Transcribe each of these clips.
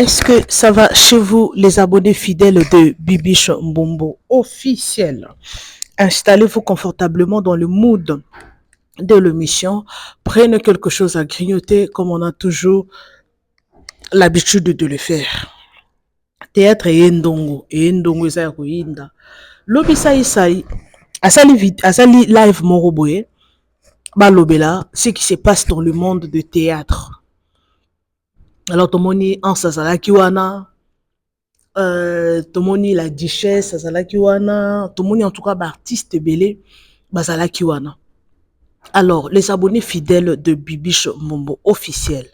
Est-ce que ça va chez vous, les abonnés fidèles de Bibiche Mbombo officiel? Installez-vous confortablement dans le mood de l'émission. Prenez quelque chose à grignoter comme on a toujours l'habitude de le faire. Théâtre et ndongo eza ya koyinda. Lobi sai asali live moko boye ba lobela ce qui se passe dans le monde de théâtre. Alors tomoni en sazalaki wana tomoni la duchesse azalaki wana, tomoni en tout cas artiste belé bazalaki wana. Alors les abonnés fidèles de Bibiche Mbombo officiel.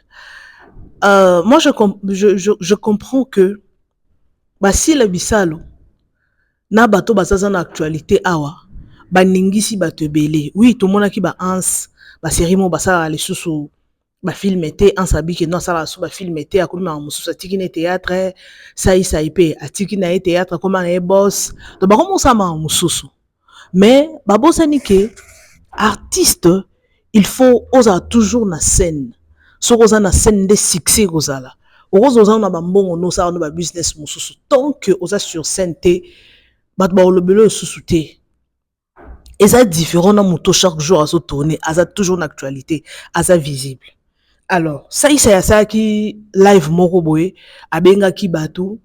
Moi je comprends que si la bisalo na bato bazaza na actualité awa baningisi bato belé. Oui, tout le monde qui ba ans ba série mo basala les sous ba film était en sabi que non ça la sous ba film était a comme mususa tiki ne théâtre ça ipé a tiki na théâtre comme un boss donc ba comment ça ma mususu mais ba bosani que artiste il faut osa toujours na scène so osa na scène de succès ozala oza na ba mbongo no ça na ba business mususu tant que osa sur scène te bat ba olobelo susu te. Et ça différent dans mon chaque jour à se tourner, à ça toujours une actualité, à ça visible. Alors, ça qui live moko boye, abenga ki batu,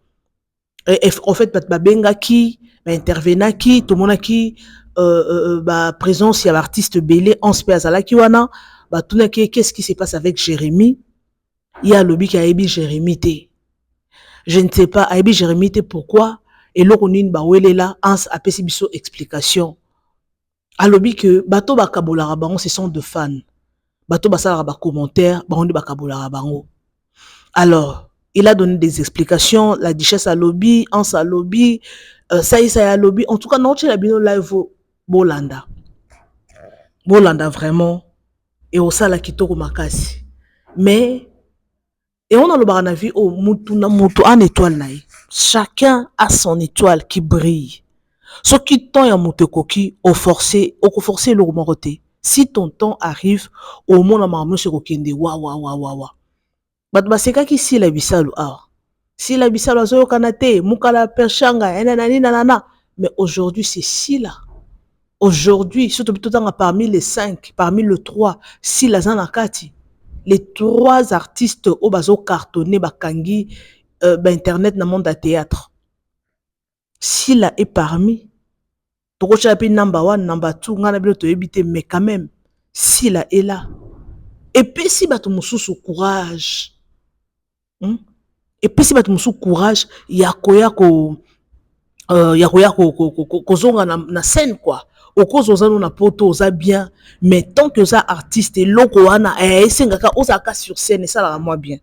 en fait benga ki, intervenant ki, tout le monde qui présence il y a l'artiste belé en spécial ki wana, tout qu'est-ce qui se passe avec Jérémy? Il y a lobby qui a ébi Jérémy té. Je ne sais pas, a ébi Jérémy té pourquoi et l'oronine ba wele là ans a pesi biso explication. Alobi que bato bakabola bango ce sont de fans. Bato basala ba commentaire, bango bakabola bango. Alors, il a donné des explications, la duchesse à lobby, ans à lobby, ça à lobby. En tout cas, non, tu la bino live Bolanda. Bolanda vraiment et au sala kitoko makasi. Mais et on a le baranavi au mutu na mutu en étoile naï. Chacun a son étoile qui brille. Ce qui tend à motekoki au forcer le romoroté. Si ton temps arrive, au moins à marmou se kokende wa. Bat baseka ki si la bisalo ah. Si la bisalo zo kanate, mukala perchanga, nanana. Mais aujourd'hui c'est si là. Aujourd'hui, surtout parmi les 5, parmi le 3, si la zanakati, les 3 artistes au bazo cartonné bakangi internet na monde à théâtre. Si là est parmi Toko chapi number 1, number 2, ngana bilo to ebité, mais quand même, si là est là. Et puis si bato mususu courage. Et puis si bato mususu courage, yakoya ko zonga na scène quoi. Au cause oza na poto oza bien, mais tant que ça artiste et loko wana sengaka ozaka sur scène et ça la moi bien.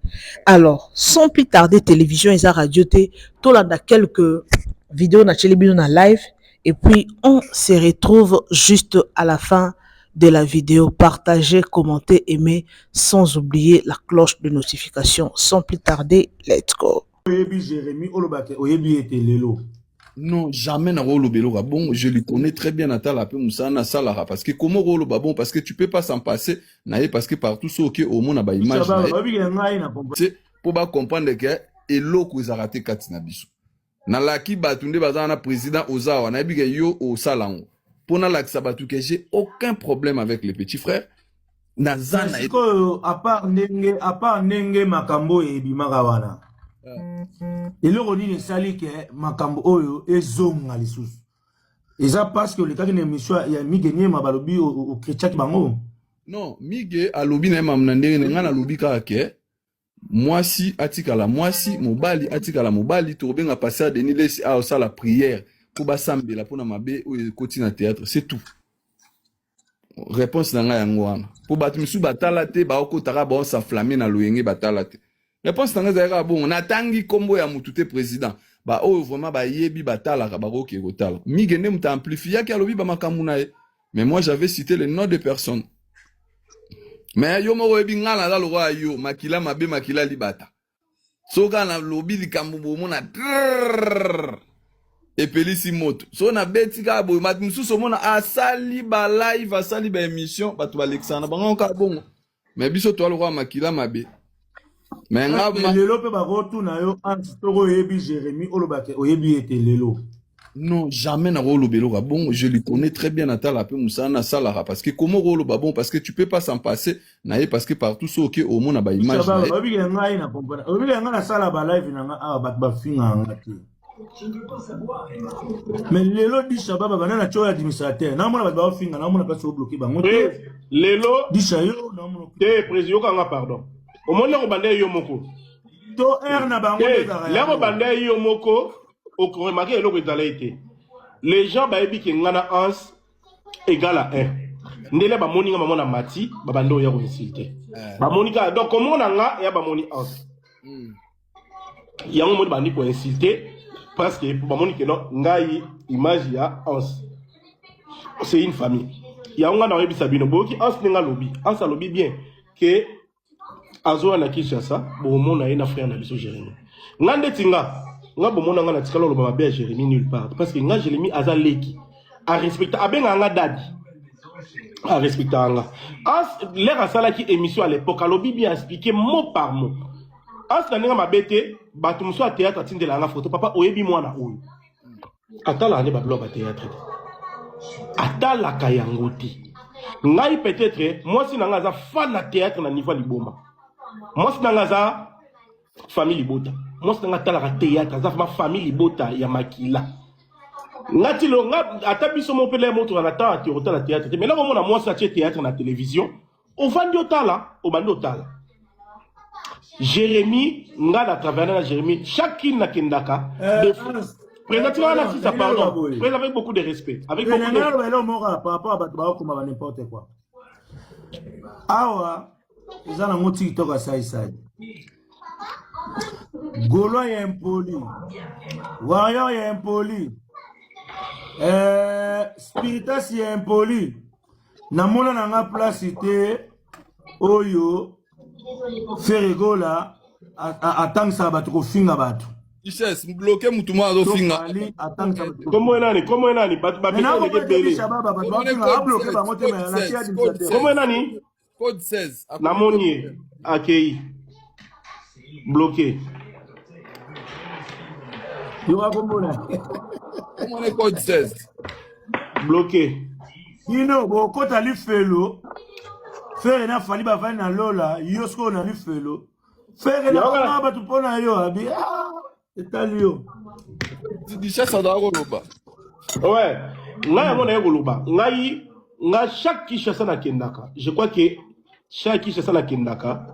Alors, sans plus tarder télévision et radio té, to là da quelques vidéos na télévision na live. Et puis, on se retrouve juste à la fin de la vidéo. Partagez, commentez, aimez, sans oublier la cloche de notification. Sans plus tarder, let's go. Non, jamais na rolo belo bon, je le connais très bien Natal peu Moussana Salara parce que comment rolo bon parce que tu peux pas s'en passer naé parce que partout ce OK au monde ba image c'est pour ba comprendre que eloko izarate katina biso. Na laki batunde bazana président Ozawa na biga yo au salango. Pour na laki sabatu que j'ai aucun problème avec les petits frères. Na zana à part nenge makambo e bimaka wana. Eloko nini sali ke makambo oyo ezonga lisusu. Eza parce que le kaki na émission ya Migenie mabalobi au chrétien bango. Non, Mige alobi na mamnandenge ngana lobi ka ke mwasi atikala mwasi mobali atikala mobali tobenga passer à Denis Lesi a ça la prière pour basambela pona mabe o koti na théâtre c'est tout. Réponse nanga yango wana. Pour batimisu batala te ba okotaka ba s'enflammer na loyenge batala te. Réponse nanga zaira bon natangi kombo ya mututé président. Ba o vraiment ba yebi batala ka ba ko kotala. Migene muta amplifier ki alobi ba makamuna e. Mais moi j'avais cité le nom de personnes. Mais yo mo webi ngala la lo yo makila mabe makila libata. Soka na lobi likambo mona et pelisi moto. So na beti ka boy mat mususu mona asali ba live asali ba émission batu Alexandre bango ka bongo. Mais biso to lo makila mabe. Mais lelo pe ba retourna yo antitoko oyebi Jérémy olobake oyebi ete lelo. Non, jamais na rolo belo bon, je le connais très bien Natala peu Moussana Salara parce que comment rolo bon parce que tu peux pas s'en passer naé parce que partout ce OK au monde a ba image na oyebi ngai na comprendre oyebi ngai na sala ba live na nga ba finga ngati. Mais lelo di shababa banana choya administrateur na mona ba finga na mona pas so bloquer bango lelo di shayo na mona te président kanga pardon au monde ko bande yo moko to na bango le ko bande yo moko au remarqué les gens baebi ki ngana ans égal à 1 ndele ba moninga mamona mati ba bando ya ko insulter ba monika donc comment on nga ya ba moni ans yango moni bandi ko insulter parce que ba monika non ngai image ya ans c'est une famille ya nga na rebisa bino boki ans ninga lobby ans lobby bien que azo na Kinshasa bo mona ina frère na biso Jérémy ngande tinga nga bomona nga na tikala lo ba be Jérémy nulle part parce que nga Jérémy aza leki a respecter abenga nga dadi a respecter nga as l'air asala ki émission à l'époque alobi bien expliquer mot par mot as na nga mabete batu muso a théâtre atindela nga photo papa oyebi mwana oyo atala ne ba bloc ba théâtre atala kayangoti ngai peut-être moi si nga za fan na théâtre na niveau liboma moi si nga za famille libota moi c'est nga tala théâtre za ma famille libota ya makila ngati lo nga atabiso mo pele moto na ta théâtre na théâtre mais là on a moi ça théâtre na télévision au vandi otala au bandi otala Jérémy nga na travers na Jérémy chacune na kendaka présenter la fille ça pardon présenter avec beaucoup de respect avec beaucoup de par rapport à batba comme n'importe quoi awa za na moti toka sai sai Golo est impoli, Warrior est impoli, Spiritas est impoli. Namona nanga place ite Oyo Ferregola attend ça batu ko finga batu. Iches bloqué mutuma azo finga. Comment est nani batu ba bino ke bele. Comment est nani? Code 16. Namoni accueilli. Bloqué. Comment est code 16? Bloqué. Ino bo kota li felo. Faire na fali ba fali na lola, yosko na li felo. Faire na ba tu pona yo abi. Etalio. Di chassa da Goloba. Ouais. Ngai mona ya Goloba. Ngai chaque Kinshasa na kendaka. Je crois que chaque Kinshasa na kendaka.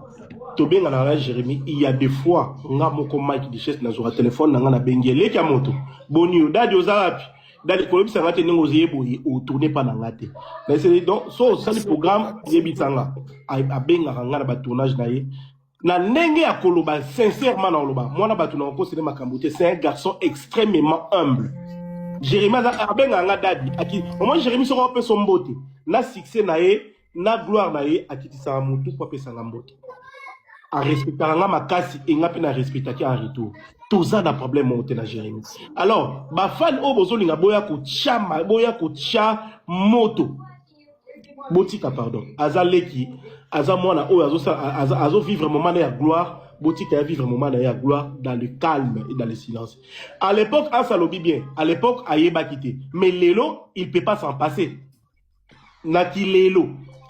Tobenga na Jérémy, il y a des fois nga moko Mike Dichesse na zora téléphone na nga na bengele ka moto boni dadi ozarapi dadi ko lebisa ngate ningo zeyeboyi o tourner pas na ngate mais c'est donc ça le programme yebitanga a benga nga na ba tournage na ye na ndenge ya koloba sincèrement na koloba mwana batu na ko cinéma kambote c'est un garçon extrêmement humble Jérémy a benga nga dadi aki au moins Jérémy sera peu son mbote na succès na ye na gloire na ye akitisa mutu pour pesa ngambote à respecter nga makasi et nga pena respecter ki en retour tout ça na problème monte na Jérémy alors ba fan o bozolinga boya ko cha moto botika pardon azaleki aza mwana o azo vivre moment na gloire botika ya vivre moment na gloire dans le calme et dans le silence à l'époque Asalobi bien à l'époque ayeba quitté mais lelo il peut pas s'en passer na ki lelo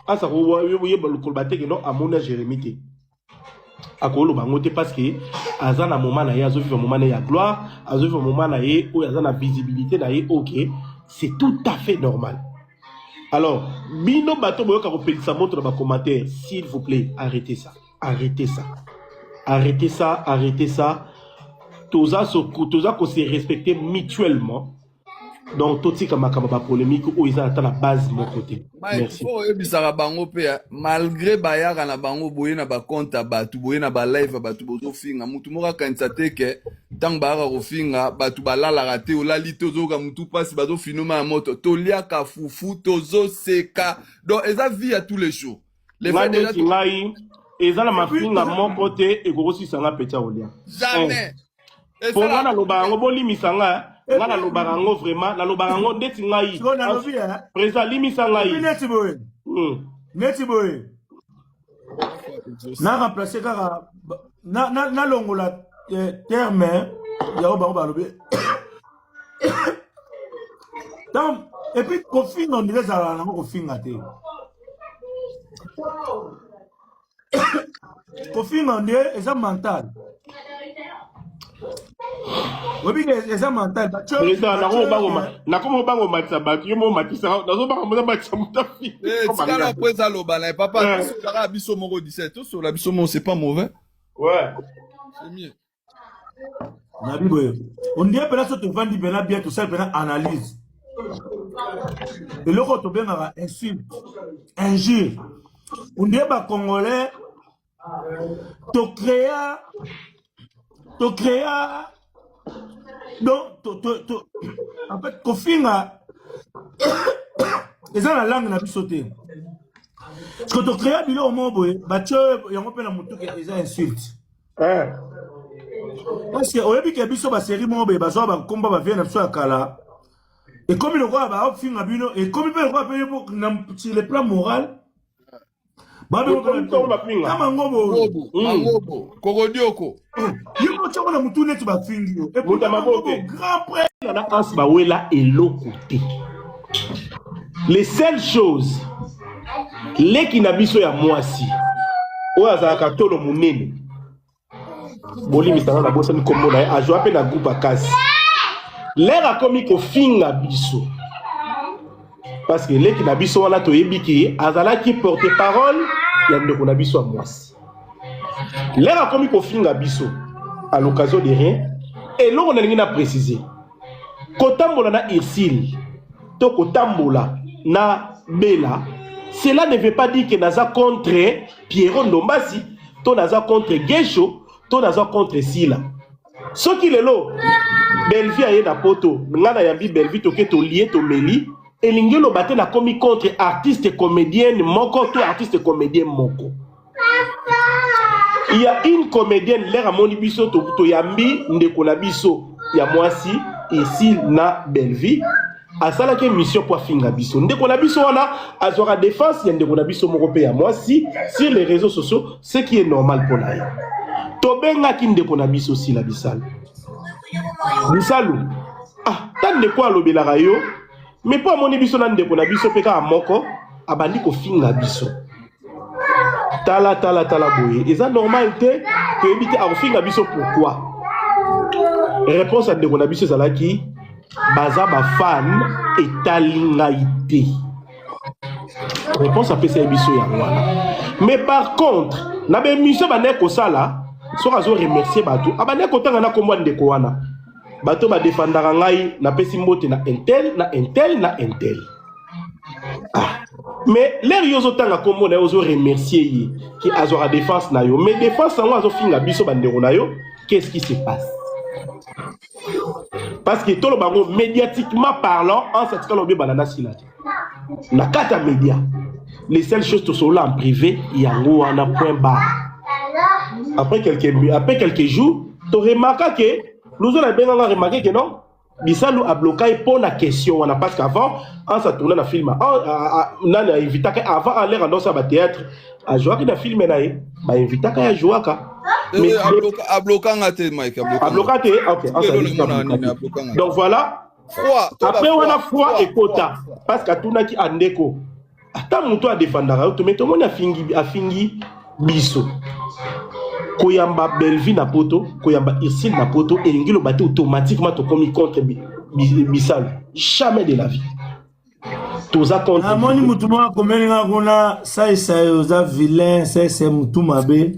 asa ko yeba le kolbate que non amona Jérémy te akolo bangote parce que azana moment na ye azo vivre moment na ya gloire azo vivre moment na ye ou azana visibilité na ye OK c'est tout à fait normal alors bino bato boyoka ko pelisa moto na ba commentaire s'il vous plaît arrêtez ça toza ko se respecter mutuellement donc toti kama ba polémique ou ils attendent la base de mon côté merci bisaka bango pe malgré bayaka na bango boye na ba compte batu boye na ba live batu bozo finga mutu moka kanisa teke tang bayaka ko finga batu balala raté olali tozo ka mutu pasi bazo finoma ya moto tolia ka fufu tozo seka donc eza vie à tous les jours les fois déjà ngai eza na mafinga mon côté et ko si sanga pecha olia jamais pour ngana lobango bolimisa nga ngana lobango vraiment na lobango ndeti ngai président limisa ngai neti boye na remplacer kaka na longola terme ya oba balobe donc et puis kofinga on dirait ça na kofinga te kofinga on dirait eza mental oui que eza mental président na komo bango matisa bato yo mo matisa nazo bango mo matisa mutafi tika après ça lobala papa sala biso moko 17 to so la biso mo c'est pas mauvais ouais c'est mieux Nabi boye. On dirait que tu vends bien tout ça, analyse. Et le tu bien insulte, injure. On dirait que Congolais, tu crées, donc, en fait, Kofinga, et ça la langue n'a plus sauté. Parce que tu crées, il y a un mot, il y a un mot qui insulte. Parce que au début que biso ba série mo be bazo ba komba ba vient na biso akala et comme le roi ba finga bino et comme le roi payer pour sur le plan moral ba be ko ba finga kama ngobo kokodioko yiko tshoko na mutu net ba fingi et pour grand prêtre na as ba wela eloko te les seules choses les qui na biso ya mwasi o azaka tolo munene Boli misanga na bosa ni kombo na ajoa pe na groupe akasi lera komi ko finga biso parce que leki na biso wana to yebiki azala ki porte parole ya ndeko na biso amwasi lera komi ko finga biso à l'occasion de rien et l'on a na préciser kotambola na Isil to kotambola na Bela cela ne veut pas dire que naza contre Pierrot Ndombasi to naza contre Gesho to naza contre Sila soki lelo Belvi aye na poto ngana yambi Belvi to ke to lié to meli elingi lo baté na komi contre artiste comédienne moko to artiste comédien moko il y a une comédienne l'air à moni biso to yambi ndeko na biso ya mwasi ici na Belvi asala ke mission pour finga biso ndeko na biso wana azora défense ya ndeko na biso moko pe ya mwasi sur les réseaux sociaux ce qui est normal pour la tobenga ki ndeko na biso si la bisal bisalu tan ndeko alobelaka yo mais po amoni biso na ndeko na biso peka moko abandi ko finga biso tala boye eza normal te que ebite a finga biso pourquoi réponse à ndeko na biso zalaki baza ba fan etalingaité réponse à PC biso ya wana mais par contre na be mission ba neko sala so razo remercier bato abane kotanga na komwa ndeko wana bato ba défendaka ngai na pesi mbote na intel mais l'air yozo tanga kombo na yozo remercier yi ki azora défense na yo mais défense ngo azo finga biso bandeko na yo qu'est-ce qui se passe parce que tout le bango médiatiquement parlant en cette cas lobe banana silati na kata média les seules choses to sont là en privé yango wana point barre. Après quelques jours, tu remarques que nous avons remarqué que non, Bissalu a bloqué pour la question. Parce qu'avant, on s'est tourné dans le film. On a invité avant à l'air dans le théâtre à jouer dans le film. On a invité à jouer. Mais à bloquer, Mike. À bloquer, ok. Donc voilà. Après, on a froid et quota. Parce que tout n'a qui a ndeko. Attends, mon toit défendra. Mais tout le monde a fingi biso. Koyamba Belvi na poto, Koyamba Isil na poto, et l'ingilo bate automatiquement to commis contre Bissal. Jamais de la vie. Toza contre. Amoni mutuma komelinga kuna ça oza vilain, c'est mutumabe.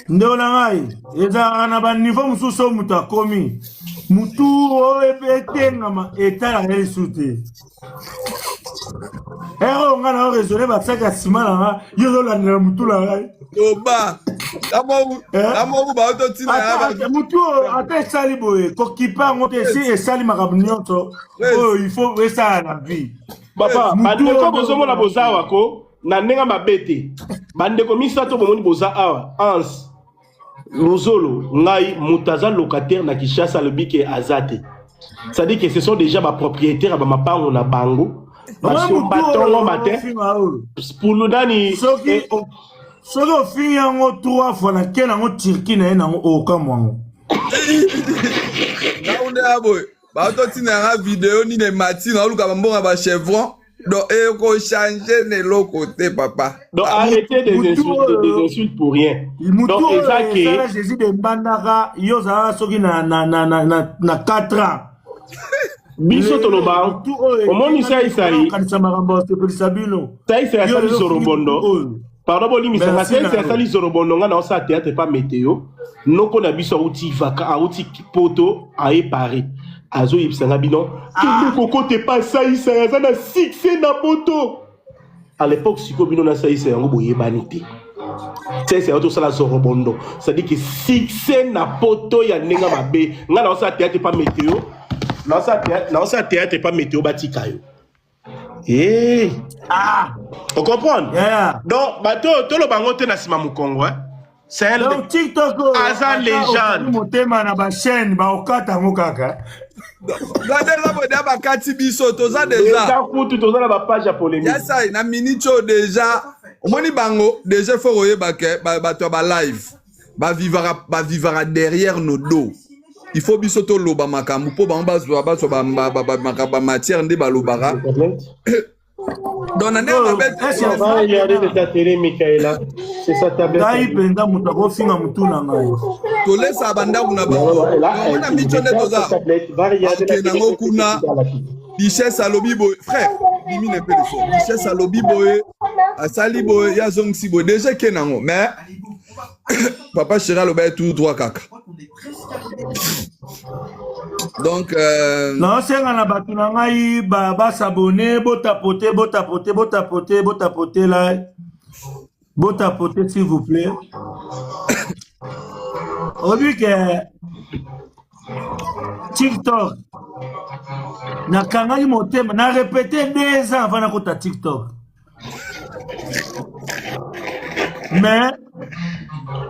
Ndona ngai, eza na ba niveau mususo mutakomi. Mutu o epetenga ma etala resute. Ero ngana raisonner ba saka simana nga, yozo la mutu la ngai. Oba. Amour ba autotina ya mutu ata sali boye kokipa ngote si esali makabnyoto oh il faut rester la vie papa bandeko bozomo na bozawa ko na ndenga mabete bandeko misato bomoni boza awa ans lozolo ngai mutaza locataire na Kishasa le bike azate ça dit que ce sont déjà ma propriétaire ba mapango na bango parce que batongo matin pour nous dani soki ofingi yango 3 fois na ke nango Turquie na ye nango okamwango ngaunde abo baototina yanga video nini mati na oluka bambonga ba chevron donc eko changer ne côté papa donc arrêtez des insultes pour rien donc ezaki Jésus de Mbandaka yo za soki na 4 ans biso toloba omoni saisai asali zorobondo pardon bolimisanga saisai asali zorobondo nga na osa théâtre pas météo noko na biso auti vaka auti poto aye Paris azo yebisanga bino koko te pas saisai aza na succès na poto à l'époque siko bino na saisai yango boyebani te saisai otosala zorobondo c'est-à-dire que succès na poto ya ndenga mabe nga na osa théâtre pas météo non ça théâtre pas météo batika yo eh on comprend donc bato tolo bango te na sima mukongo c'est donc TikTok asa légende motema na ba chaîne ba okata ngo kaka gadela boda bakati biso toza déjà futu toza na ba page polémique yasa na minute déjà omoni bango déjà faut oyeba ke bato ba live ba vivara derrière nos dos. Il faut biso to loba makambu po ba matière nde ba lobara donc na ndenge regarder de ta télé Michaela c'est sa tablette dai penda mutu ko finga mutu na ngai to lesa banda kuna ba on a micho nde toza nango kuna Richesse alobi boy frère limine pe le son Richesse alobi boy asali boy ya zongsi boy déjà kenango mais papa Chéra le bail tout droit kaka. Donc non c'est ngana batu na ngai ba s'abonner botapoter là botapoter s'il vous plaît. On dit que TikTok na kangali motema na répété 2 ans avant na kota TikTok. Mais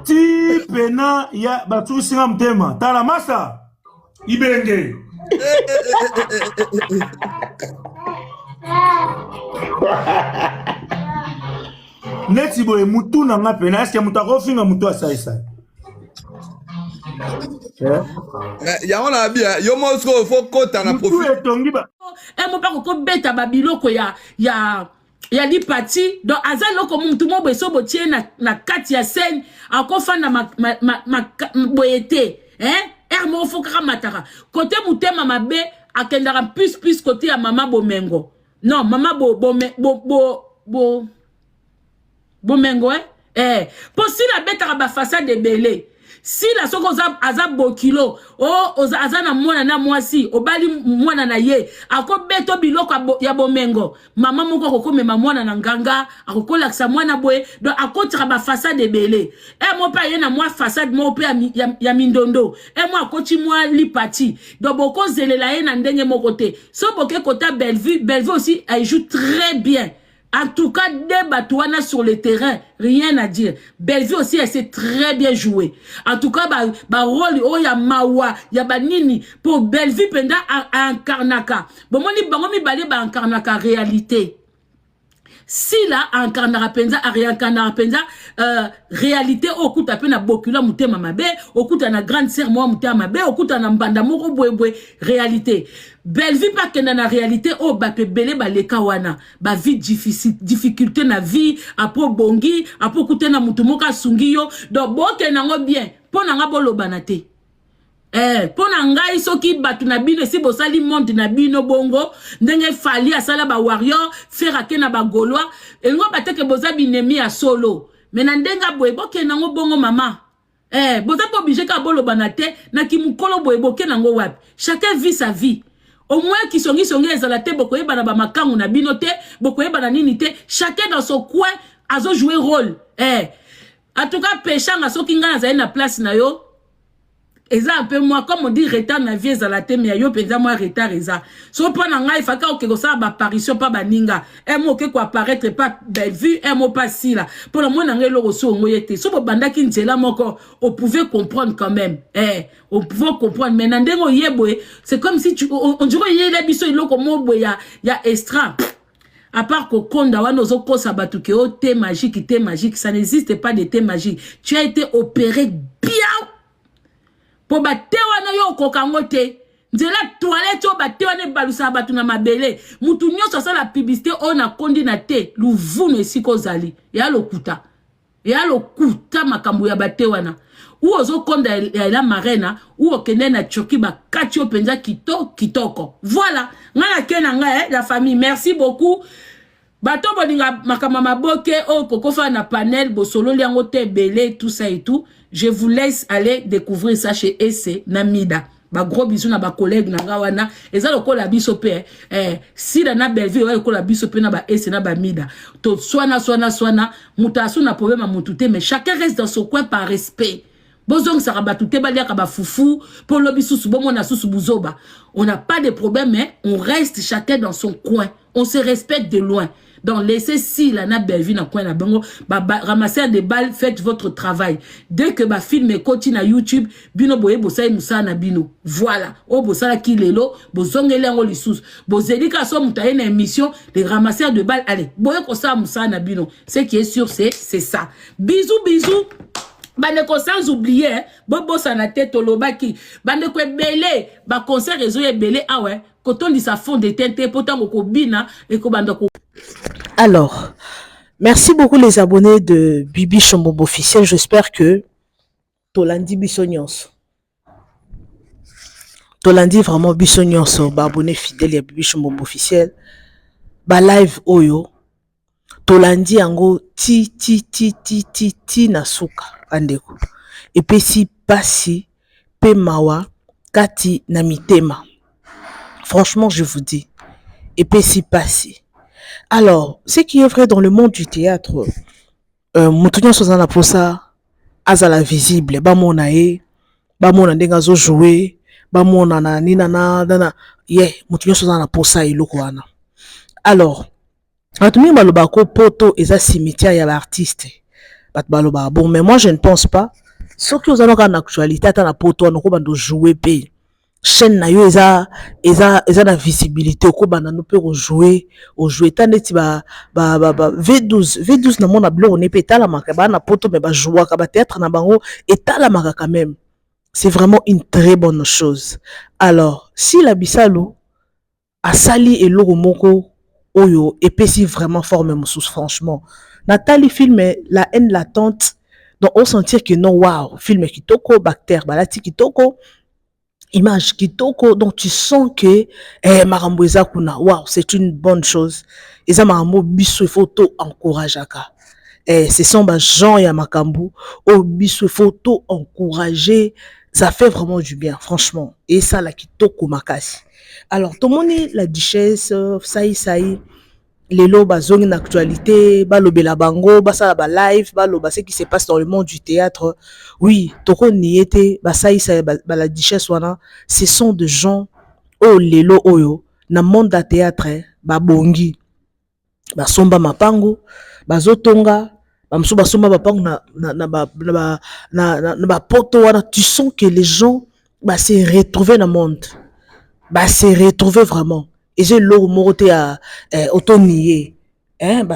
ti pena ya batu singa mtema tala masa ibenge neti boye mutu na nga pena eske mutu akofinga mutu asaisa yango na bia yo mosko fo kota na profit mutu etongi ba mo pa ko beta babiloko ya di parti donc aza loko mutu mo beso botie na kati ya scène akofanda ma boyete mo fo kaka mataka côté mutema mabe akendaka plus côté ya mama bomengo non mama bomengo pour si la beta ba façade de belé si la soko aza bokilo aza na mwana na mwasi obali mwana na ye akobeto biloko ya bomengo mama moko akokomema mwana na nganga akokolakisa mwana boye donc akotira ba façade ebele mo pa ye na mwa façade mo pe ya mindondo mo akoti mwa lipati donc bokozelela ye na ndenge moko te so boke kota Bellevue aussi elle joue très bien. En tout cas, des batouana sur le terrain, rien à dire. Bellevue aussi, elle s'est très bien jouée. En tout cas, rôle, oh, ya mawa, ya banini, pour Bellevue, penda, en karnaka. Bon, moi, ni balé, en karnaka, réalité. Si là, en karnaka penza, en penza, réalité, au coup, t'as na bokula, mouté mamabe, au coup, t'as na grande sœur, moi, mouté mamabe, au coup, t'as na mbanda, moro, boué, réalité. Bellevue pas que dans la réalité oh ba pe belé ba le kawana ba vie difficulté na vie apo bongi apo kuté na mutu moka sungi yo donc boke nango bien pona nga bolo banate pona ngai soki batu na bino si bosali monde na bino bongo ndenge fali asala ba warrior faire ke na ba gaulois ngo bateke boza binemi ya solo mais na ndenga boye boke nango bongo mama boza pas obligé ka bolo banate na kimukolo boye boke nango wapi chacun vit sa vie. Au moins qui sont ezalate bokoye bana ba makangu na binote bokoye bana nini te chacun dans son coin azo jouer rôle en tout cas péchant à soki nga na na place na yo eza un peu moi comme on dit retard na vie ezalate mais yo penza moi retard eza so pona nga ifaka okeko sa ba apparition pa baninga mo ke ko apparaître pas Bellevue mo pas si là pour le monde ngelo roso ngoyete so bo bandaki nzela moko on pouvait comprendre quand même on pouvait comprendre mais nandengo yeboe c'est comme si on dirait yele biso iloko mo boya ya extra à part que konda wana ozoko sabatu ke o thé magique, ça n'existe pas de thé magique. Tu as été opéré bien. Pour ba thé wana yo kokango te. Nzela toilette yo ba thé wana balusa batu na mabele. Mutu nyonso sa la publicité on a kondi na thé. Luvunu esiko zali. Ya lokuta. Ya lokuta makambo ya ba thé wana. Ou ozo konda ya la marena ou okende na Turquie ba kati yo penza kitoko. Voilà. Ngana kena nga la famille. Merci beaucoup. Bato boninga makama maboke o kokofa na panel bosolo liango te belé tout ça et tout. Je vous laisse aller découvrir ça chez Esse Namida. Ba gros bisous na ba collègue na ngawana. Eza lokola biso pe si da na Belleville wa lokola biso pe na ba Esse na ba Mida. To swana mutasu na problème à mutute mais chacun reste dans son coin par respect. Bozong sarabatute balia kaba foufou pour le bisous bon na sous buzoba. On n'a pas de problème mais on reste chacun dans son coin. On se respecte de loin. Donc, laissez si la na Belleville na coin na bango, ramasser des balles, faites votre travail. Dès que ba film continue à YouTube, bino boye bosa musa na bino. Voilà. O bosa la ki lelo, bozongele ngo lisous. Bozeli ka so mutaye na émission, les ramasseurs de balles, allez, boye ko sa musa na bino. Ce qui est sûr, c'est ça. Bisous. Bandeko sans oublier, bobo sa na tête olobaki. Bandeko belé, ba concert réseau belé, ah ouais, quand on dit ça fond de tente, pourtant ko bina, et ko bandeko. Alors, merci beaucoup les abonnés de Bibi Chambombo officiel. J'espère que Tolandi Bissonyos. Tolandi vraiment Bissonyos, abonné fidèle à Bibi Chambombo officiel. Ba live oyo. Tolandi ango ti nasuka andeko. Et puis si pasi pe mawa kati na mitema. Franchement, je vous dis. Et puis si pasi. Alors, ce qui est vrai dans le monde du théâtre, Moutounian Sozana Posa, Azala visible, Bamona Bamona Dengazo jouer, Bamona na Ninana, Moutounian Sozana Posa et Lokoana. Alors, Atumi Balobako Poto et sa cimetière, il y a l'artiste. Bon, mais moi je ne pense pas. Sauf que vous avez en actualité, à la poto, on a jouer pays. Chaîne na yo eza na visibilité ko bana no pe jouer taneti V12 na mona blo on est pétala maka ba na poto mais ba jouer ka ba théâtre na bango etala maka quand même. C'est vraiment une très bonne chose. Alors, si la Bissalo a sali et logo moko oyo epesi vraiment forme moussous franchement. Nathalie film La haine latente donc on sentir que non waouh, film kitoko bactère balati kitoko image kitoko donc tu sens que marambo eza kuna waouh c'est une bonne chose eza marambo biso photo encourageaka ce sont ba gens ya makambu o biso photo encourager ça fait vraiment du bien franchement et ça la kitoko makasi. Alors tout le monde la duchesse saï lelo bazongi na actualité balobela bango basala ba live baloba ce qui se passe dans le monde du théâtre. Oui toko niete basaïsa la duchesse wana ce sont des gens o lelo oyo na monde da théâtre babongi basomba mapango bazotonga bamso basomba mapango na poto wana tu sens que les gens se retrouver dans le monde se retrouver vraiment. Et j'ai l'eau moroté à autonier.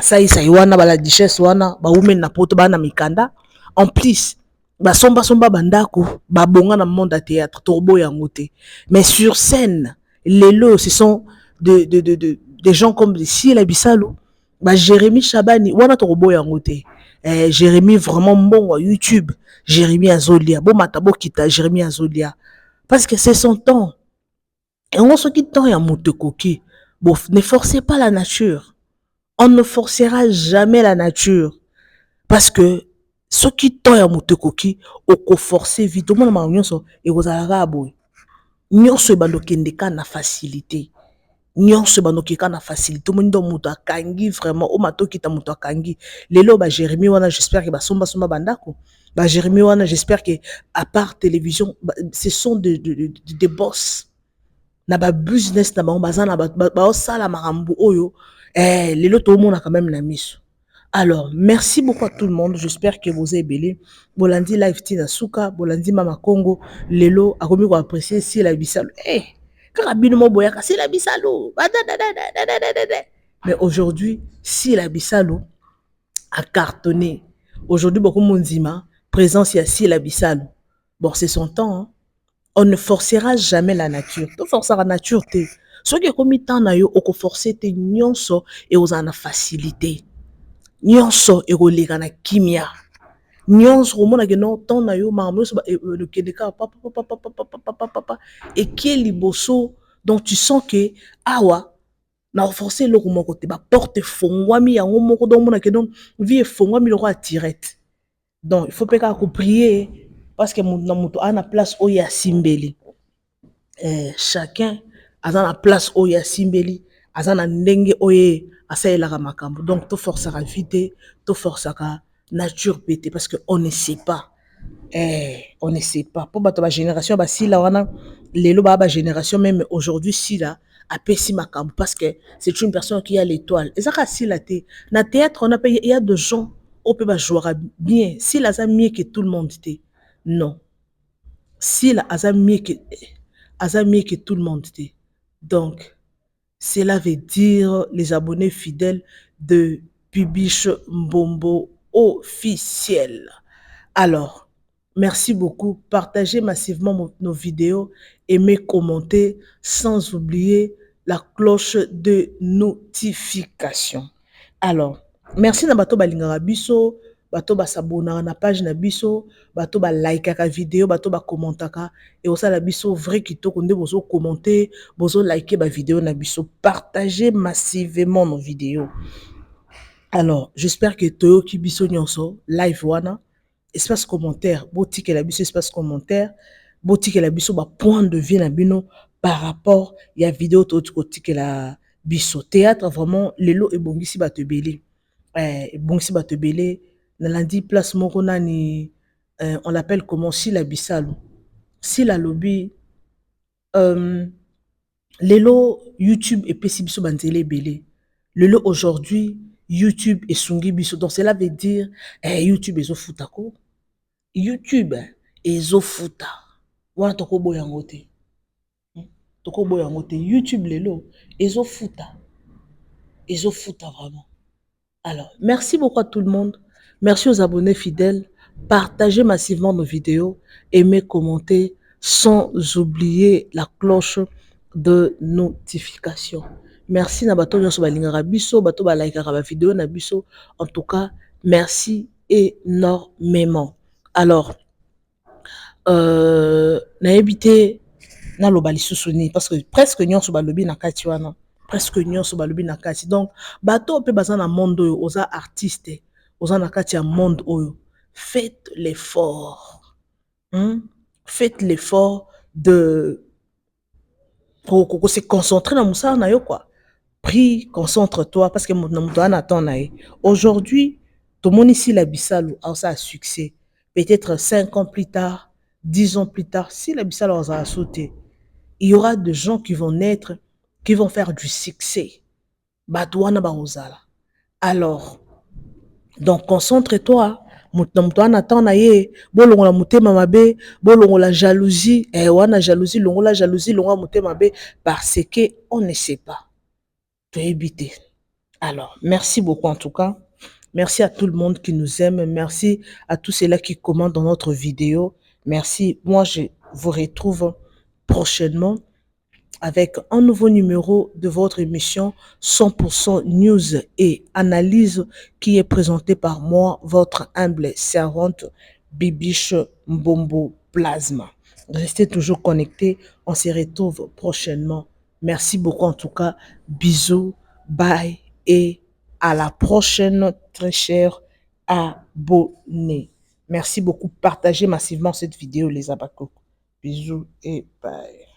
Ça y wana la duchesse wana ba women na poto ba na mikanda. En plus, somba bandako ba bonga na monde à théâtre torbo yangote. Mais sur scène, les lots ce sont des gens comme si la Bissalo, Jérémy Chabani wana torbo yangote. Jérémy vraiment bon YouTube, Jérémy Azolia, bon matabo kita Jérémy Azolia parce que c'est son temps. Et on se quitte tant et en motokoki. Bon, ne forcez pas la nature. On ne forcera jamais la nature. Parce que, ce qui tant et en motokoki, on forcer vite. Tout le monde m'a dit, et vous allez à boy. Nyon se bandokendeka na facilité. Nyon se bandokeka na facilité. Tout le monde m'a kangi vraiment. O mato kita muto kangi. Lelo ba Jérémy wana, j'espère que ba somba bandako. Ba Jérémy wana, j'espère que, à part télévision, ce sont des boss. Na ba business na ba bazana ba sala marambu oyo lelo to mona quand même na miso. Alors merci beaucoup à tout le monde, j'espère que vous avez belé bolandi live tina suka bolandi mama Congo lelo akomi ko apprécier si la Bissalo karabino mo boyaka si la Bissalo Mais aujourd'hui, si la Bissalo a cartonné, aujourd'hui, beaucoup de monde présence ici la Bissalo. Bon, c'est son temps. Hein. On ne forcera jamais la nature. On forcera la nature. Ce qui est comme temps, on forcer te nyonso et aux en facilité. Nyonso et aux na kimia. Nyonso komona ke non temps na yo maman so le kedeka papa et qui est liboso donc tu sens que awa na forcer le moko te ba porte fongwami yango moko donc mona ke donc vie fongwami le roi direct donc il faut pas qu'on prier parce que na moto a na place o ya simbeli chacun a na place o ya simbeli a na ndenge oye asaelaka makambo donc to forcer vite to forcer nature pété parce que on ne sait pas on ne sait pas pour bato ba génération ba si la wana lelo ba génération même aujourd'hui si là apesi makambo parce que c'est une personne qui a l'étoile et ça si la té na théâtre on a il y a de gens on peut ba jouer bien si la ça mieux que tout le monde té non si la ça mieux que tout le monde té donc cela veut dire les abonnés fidèles de Bibiche Mbombo officiel. Alors, merci beaucoup. Partagez massivement nos vidéos, aimez, commentez, sans oublier la cloche de notification. Alors, merci na bato balingaka biso, bato basabonaka na page na biso, bato ba likaka vidéo, bato ba commentaka et aussi la biso vrai kitoko nde bozo commenter, bozo liker ba vidéo na biso, partagez massivement nos vidéos. Alors, j'espère que toyoki biso nyonso live wana espace commentaire, botike la biso espace commentaire, botike la biso ba point de vue na bino par rapport ya vidéo totike la biso théâtre vraiment lelo ebongisi bato ebele. Ebongisi bato ebele na lundi place moko nani on l'appelle comment si la Bissalo. Si la lobby lelo YouTube epesi biso banzele ebele. Lelo aujourd'hui YouTube et sungi biso donc cela veut dire YouTube ezo futako YouTube ezo futa wana toko boyango te YouTube lelo ezo futa vraiment. Alors merci beaucoup à tout le monde, merci aux abonnés fidèles, partagez massivement nos vidéos, aimez, commentez sans oublier la cloche de notification. Merci na bato nyonso balingaka biso, bato ba likaka ba vidéo na biso. En tout cas, merci énormément. Alors, na ebité na loba lisusu ni parce que presque nyonso ba lobi na kati wana. Presque nyonso ba lobi na kati. Donc, bato pe baza na monde oyo, oza artiste, oza na kati ya monde oyo. Faites l'effort. Faites l'effort de se concentrer dans moussa na yo quoi. Prie, concentre-toi parce que mon attend nae. Aujourd'hui, tout le monde ici la Bissalo a ça succès. Peut-être 5 ans plus tard, 10 ans plus tard, si la Bissalo a sauté, il y aura des gens qui vont naître, qui vont faire du succès. Badouana baozala. Alors, donc concentre-toi. Mutuana attend nae, bolongo la mutema mabe, bolongo la jalousie, wana jalousie, longo la jalousie, longo mutema mabe parce que on ne sait pas. Éviter. Alors, merci beaucoup en tout cas. Merci à tout le monde qui nous aime. Merci à tous ceux-là qui commentent dans notre vidéo. Merci. Moi, je vous retrouve prochainement avec un nouveau numéro de votre émission 100% News et Analyse qui est présenté par moi, votre humble servante Bibiche Mbombo Plasma. Restez toujours connectés. On se retrouve prochainement. Merci beaucoup en tout cas. Bisous, bye et à la prochaine très chers abonnés. Merci beaucoup. Partagez massivement cette vidéo les abakos. Bisous et bye.